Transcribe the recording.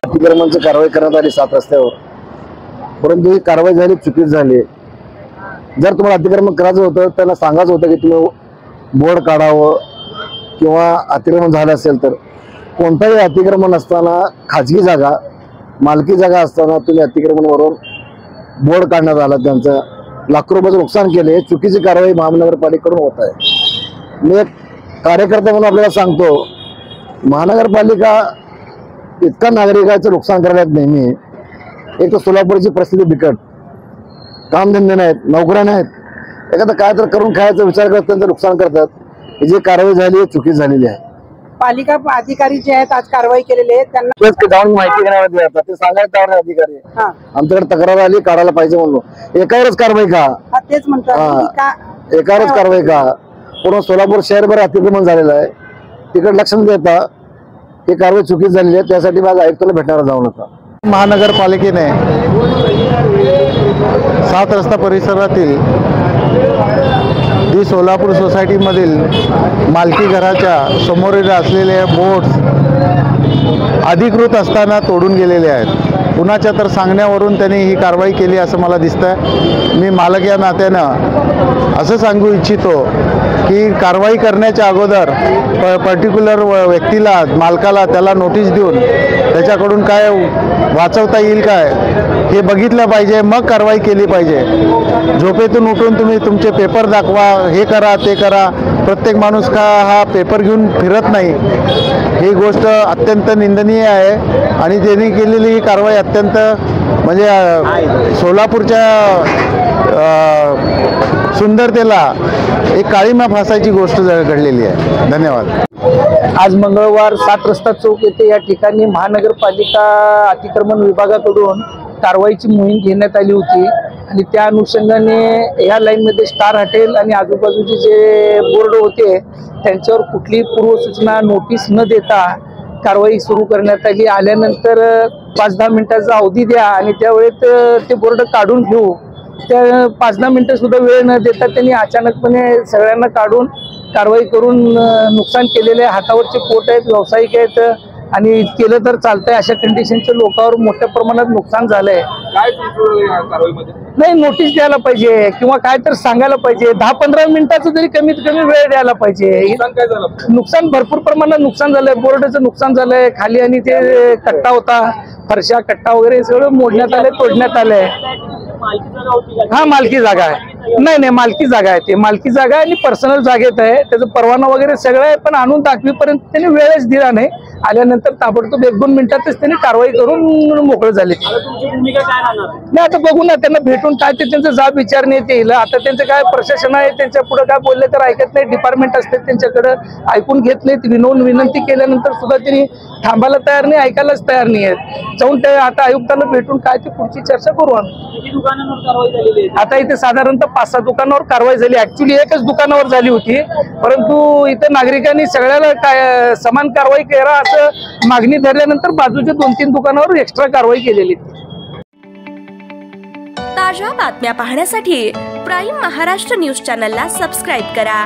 अतिक्रमणाची कारवाई करण्यात आली 7 रस्त्यावर, परंतु ही कारवाई झाली चुकीच झाली। जर तुम्हाला अतिक्रमण करायचं होतं त्यांना सांगायचं होतं की तुम्ही बोर्ड काढावं, किंवा अतिक्रमण झालं असेल तर कोणताही अतिक्रमण असताना खाजगी जागा मालकी जागा असताना तुम्ही अतिक्रमणावरून बोर्ड काढण्यात आला, त्यांचं लाखो रुपयाचं नुकसान केले। चुकीची कारवाई महानगरपालिकेकडून होत आहे। मी एक कार्यकर्ता म्हणून आपल्याला सांगतो, महानगरपालिका इतका नागरिकांचं नुकसान करण्यात नेहमी। एक तर सोलापूरची परिस्थिती बिकट, कामधंदे नाहीत, नोकऱ्या नाहीत, एखादं काय तर करून खायचा विचार करतात, त्यांचं नुकसान करतात। ही जी कारवाई झाली आहे चुकी झालेली आहे। पालिका अधिकारी जे आहेत आज कारवाई केलेली आहे त्यांना जाऊन माहिती घेण्यामध्ये येतात, ते सांगायचं अधिकारी आमच्याकडे तक्रार आली काढायला पाहिजे म्हणून एकावरच कारवाई का? तेच म्हणतात एकावरच कारवाई का? पूर्ण सोलापूर शहरभर अतिक्रमण झालेलं आहे, तिकडे लक्ष न देता ही कारवाई चुकीच झालेली आहे। त्यासाठी माझा आयुक्ताला भेटणारा जाऊ नका। महानगरपालिकेने 7 रस्ता परिसरातील दी सोलापूर सोसायटीमधील मालकी घराच्या समोरील असलेले बोर्ड्स अधिकृत असताना तोडून गेलेले आहेत। कुणाच्या तर सांगण्यावरून त्यांनी ही कारवाई केली असं मला दिसतंय। मी मालक या नात्यानं असं सांगू इच्छितो की कारवाई करण्याच्या अगोदर पर्टिक्युलर व्यक्तीला मालकाला त्याला नोटीस देऊन त्याच्याकडून काय वाचवता येईल काय हे बघितलं पाहिजे, मग कारवाई केली पाहिजे। झोपेतून उठून तुम्ही तुमचे पेपर दाखवा, हे करा ते करा, प्रत्येक माणूस का हा पेपर घेऊन फिरत नाही, ही गोष्ट अत्यंत निंदनीय आहे। आणि त्यांनी केलेली ही कारवाई अत्यंत म्हणजे सोलापूरच्या सुंदरतेला एक काळीमा फासायची गोष्ट घडलेली आहे। धन्यवाद। आज मंगळवार 7 रस्ता चौक येथे या ठिकाणी महानगरपालिका अतिक्रमण विभागाकडून कारवाईची मोहीम घेण्यात आली होती आणि त्या अनुषंगाने या लाईनमध्ये स्टार हॉटेल आणि आजूबाजूचे जे बोर्ड होते त्यांच्यावर कुठलीही पूर्वसूचना नोटीस न देता कारवाई सुरू करण्यात आली। आल्यानंतर 5-10 मिनिटाचा अवधी द्या आणि त्यावेळेत ते बोर्ड काढून घेऊ, त्या 5-10 मिनिटं सुद्धा वेळ न देता त्यांनी अचानकपणे सगळ्यांना काढून कारवाई करून नुकसान केलेले हातावरचे पोट आहेत, व्यावसायिक आहेत आणि केलं तर चालतंय अशा कंडिशनच्या लोकांवर मोठ्या प्रमाणात नुकसान झालंय। काय कारवाईमध्ये नाही, नोटीस द्यायला पाहिजे किंवा काय तर सांगायला पाहिजे, 10-15 मिनिटाचं तरी कमीत कमी वेळ द्यायला पाहिजे। काय झालं? नुकसान भरपूर प्रमाणात नुकसान झालंय, बोर्डाचं नुकसान झालंय खाली आणि ते कट्टा होता, फरशा कट्टा वगैरे सगळं मोडण्यात आलंय, तोडण्यात आलंय। हा मालकी जागा आहे, नाही मालकी जागा आहे, ते मालकी जागा आणि पर्सनल जागेत आहे, त्याचा परवाना वगैरे सगळं आहे, पण आणून दाखवीपर्यंत त्यांनी वेळच दिला नाही। आल्यानंतर ताबडतोब 1-2 मिनिटातच त्यांनी कारवाई करून मोकळे झाले। नाही आता बघू ना, त्यांना भेटून काय ते त्यांचा जाब विचारण्यात येईल। आता त्यांचं काय प्रशासन आहे, त्यांच्या पुढे काय बोलले तर ऐकत नाही, डिपार्टमेंट असते त्यांच्याकडे ऐकून घेत नाहीत। विनंती केल्यानंतर सुद्धा त्यांनी थांबायला तयार नाही, ऐकायलाच तयार नाही आहेत। जाऊन ते आता आयुक्ताला भेटून काय ते पुढची चर्चा करू आम्ही। आता इथे साधारणतः 5-6 दुकानावर कारवाई झाली, ऍक्च्युली एकच दुकानावर झाली होती, परंतु इथे नागरिकांनी सगळ्याला काय समान कारवाई करा असं मागणी धरल्यानंतर बाजूच्या 2-3 दुकानावर एक्स्ट्रा कारवाई केलेली। ताज्या बातम्या पाहण्यासाठी प्राईम महाराष्ट्र न्यूज चॅनलला सबस्क्राईब करा।